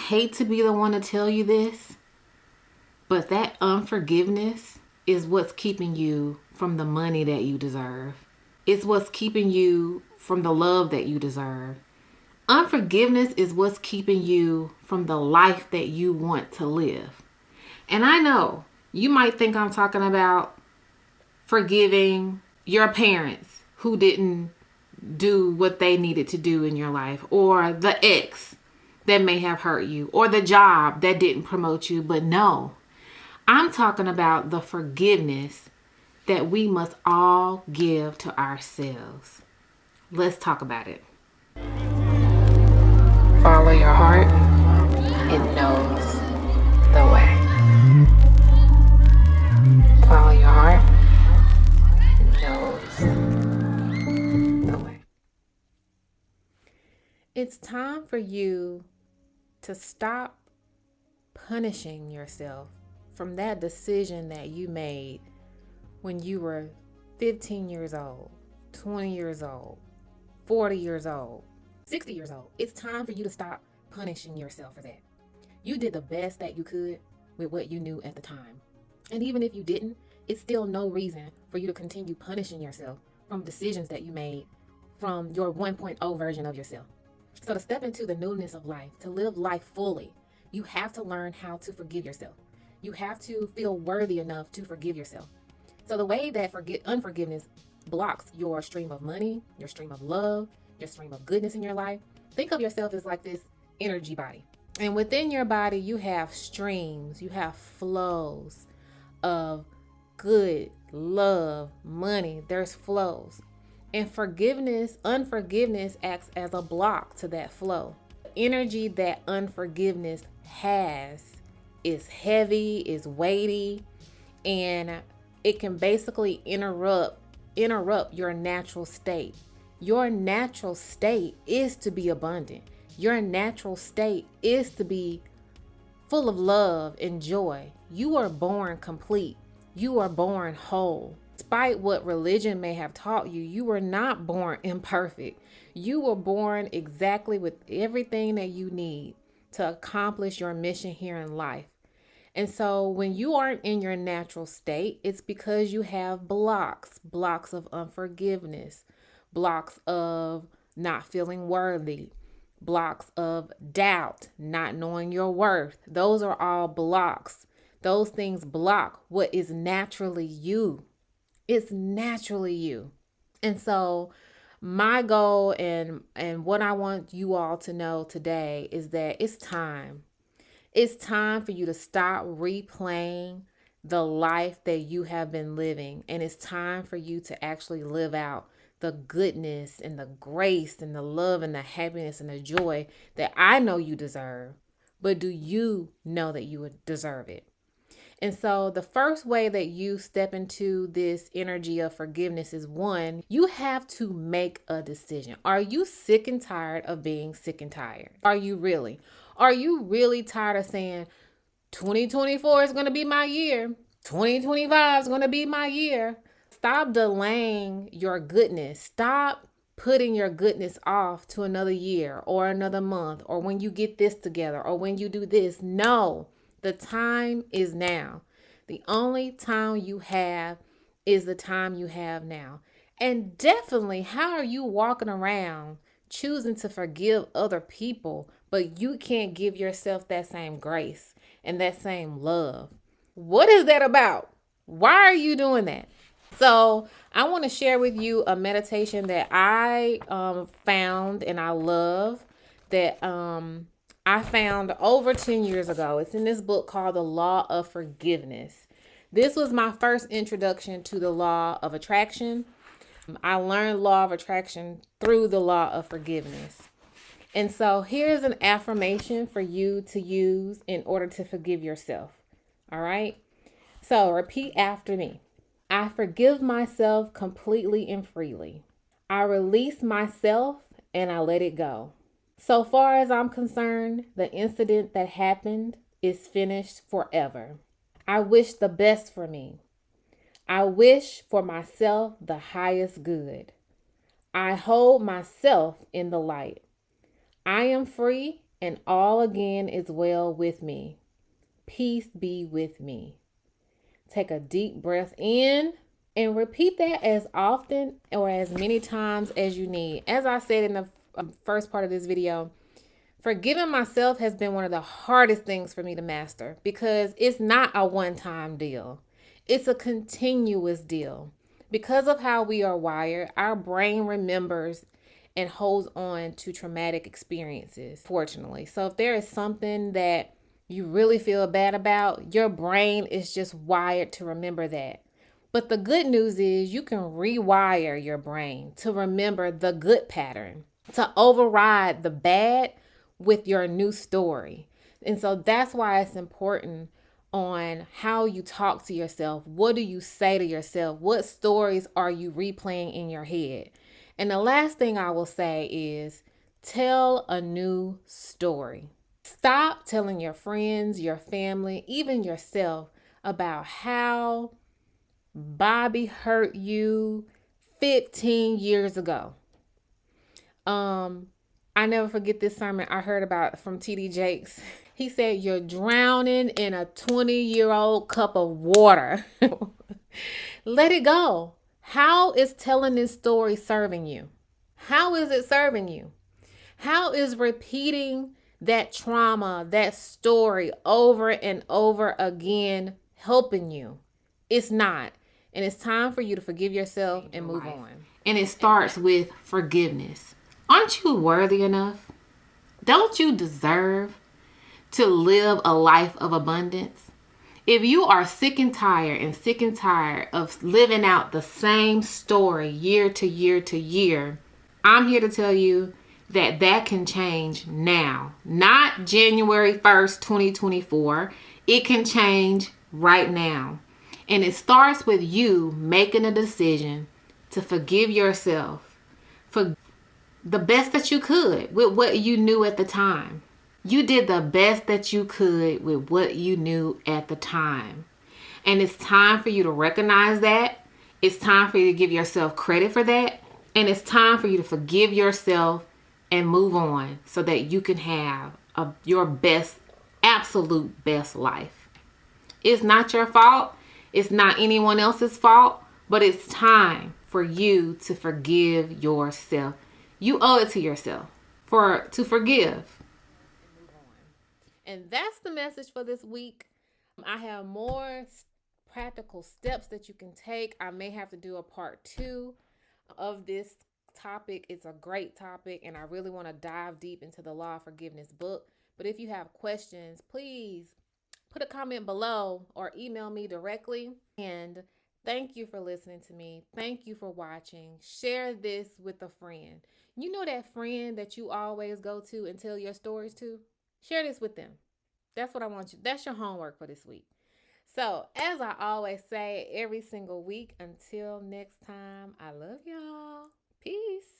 hate to be the one to tell you this, but that unforgiveness is what's keeping you from the money that you deserve. It's what's keeping you from the love that you deserve. Unforgiveness is what's keeping you from the life that you want to live. And I know you might think I'm talking about forgiving your parents who didn't do what they needed to do in your life, or the ex that may have hurt you, or the job that didn't promote you. But no, I'm talking about the forgiveness that we must all give to ourselves. Let's talk about it. Follow your heart, it knows the way. Follow your heart, it knows the way. It's time for you to stop punishing yourself from that decision that you made when you were 15 years old, 20 years old, 40 years old, 60 years old. It's time for you to stop punishing yourself for that. You did the best that you could with what you knew at the time. And even if you didn't, it's still no reason for you to continue punishing yourself from decisions that you made from your 1.0 version of yourself. So to step into the newness of life, to live life fully, you have to learn how to forgive yourself. You have to feel worthy enough to forgive yourself. So the way that unforgiveness blocks your stream of money, your stream of love, your stream of goodness in your life, think of yourself as like this energy body. And within your body, you have streams, you have flows of good, love, money. There's flows. And unforgiveness acts as a block to that flow. The energy that unforgiveness has is heavy, is weighty, and it can basically interrupt your natural state. Your natural state is to be abundant. Your natural state is to be full of love and joy. You are born complete. You are born whole. Despite what religion may have taught you, you were not born imperfect. You were born exactly with everything that you need to accomplish your mission here in life. And so when you aren't in your natural state, it's because you have blocks of unforgiveness, blocks of not feeling worthy, blocks of doubt, not knowing your worth. Those are all blocks. Those things block what is naturally you. It's naturally you. And so my goal and what I want you all to know today is that it's time. It's time for you to stop replaying the life that you have been living. And it's time for you to actually live out the goodness and the grace and the love and the happiness and the joy that I know you deserve. But do you know that you would deserve it? And so the first way that you step into this energy of forgiveness is, one, you have to make a decision. Are you sick and tired of being sick and tired? Are you really? Are you really tired of saying 2024 is going to be my year? 2025 is going to be my year. Stop delaying your goodness. Stop putting your goodness off to another year or another month or when you get this together or when you do this. No. The time is now. The only time you have is the time you have now. And definitely, how are you walking around choosing to forgive other people, but you can't give yourself that same grace and that same love? What is that about? Why are you doing that? So I want to share with you a meditation that I found and I love that I found over 10 years ago. It's in this book called The Law of Forgiveness. This was my first introduction to the law of attraction. I learned law of attraction through the law of forgiveness. And so here's an affirmation for you to use in order to forgive yourself. All right. So repeat after me. I forgive myself completely and freely. I release myself and I let it go. So far as I'm concerned, the incident that happened is finished forever. I wish the best for me. I wish for myself the highest good. I hold myself in the light. I am free and all again is well with me. Peace be with me. Take a deep breath in and repeat that as often or as many times as you need. As I said in the first part of this video, forgiving myself has been one of the hardest things for me to master because it's not a one-time deal. It's a continuous deal. Because of how we are wired, our brain remembers and holds on to traumatic experiences, fortunately. So if there is something that you really feel bad about, your brain is just wired to remember that. But the good news is you can rewire your brain to remember the good pattern, to override the bad with your new story. And so that's why it's important on how you talk to yourself. What do you say to yourself? What stories are you replaying in your head? And the last thing I will say is tell a new story. Stop telling your friends, your family, even yourself about how Bobby hurt you 15 years ago. I never forget this sermon I heard about from TD Jakes. He said, you're drowning in a 20-year-old cup of water. Let it go. How is telling this story serving you? How is it serving you? How is repeating that trauma, that story over and over again helping you? It's not. And it's time for you to forgive yourself and move on. And it starts with forgiveness. Aren't you worthy enough? Don't you deserve to live a life of abundance? If you are sick and tired of living out the same story year to year to year, I'm here to tell you that that can change now. Not January 1st, 2024. It can change right now. And it starts with you making a decision to forgive yourself for the best that you could with what you knew at the time. You did the best that you could with what you knew at the time. And it's time for you to recognize that. It's time for you to give yourself credit for that. And it's time for you to forgive yourself and move on so that you can have your best, absolute best life. It's not your fault. It's not anyone else's fault. But it's time for you to forgive yourself. You owe it to yourself to forgive. And that's the message for this week. I have more practical steps that you can take. I may have to do a part 2 of this topic. It's a great topic, and I really want to dive deep into the Law of Forgiveness book. But if you have questions, please put a comment below or email me directly. And thank you for listening to me. Thank you for watching. Share this with a friend. You know that friend that you always go to and tell your stories to? Share this with them. That's what I want you. That's your homework for this week. So, as I always say every single week, until next time, I love y'all. Peace.